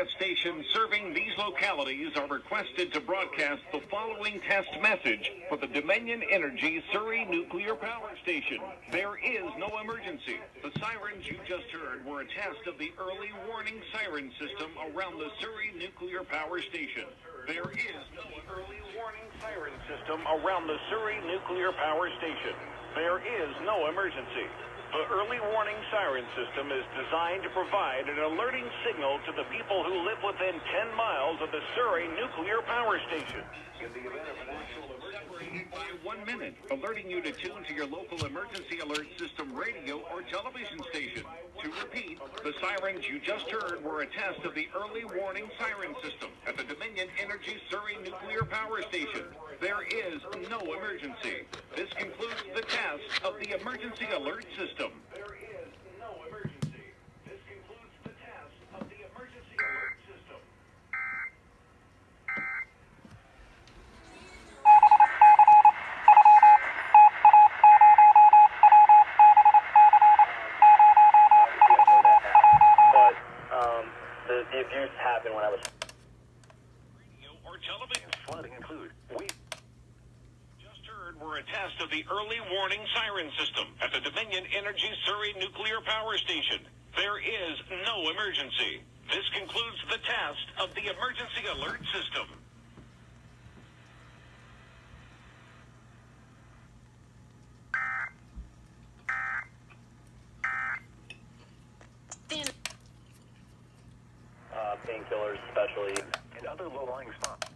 EAS stations serving these localities are requested to broadcast the following test message for the Dominion Energy Surry Nuclear Power Station. There is no emergency. The sirens you just heard were a test of the early warning siren system around the Surry Nuclear Power Station. There is no early warning siren system around the Surry Nuclear Power Station. There is no emergency. The early warning siren system is designed to provide an alerting signal to the people who live within 10 miles of the Surry Nuclear Power Station. In the event of an actual emergency, by 1 minute, alerting you to tune to your local emergency alert system radio or television station. To repeat, the sirens you just heard were a test of the early warning siren system at the Dominion Energy Surry Nuclear Power Station. There is no emergency. This concludes the test of the emergency alert system. There is no emergency. This concludes the test of the emergency alert system. But the abuse happened when I was Radio or television flooding include. Were a test of the early warning siren system at the Dominion Energy Surry Nuclear Power Station. There is no emergency. This concludes the test of the emergency alert system. Painkillers, especially, and other low-lying spots.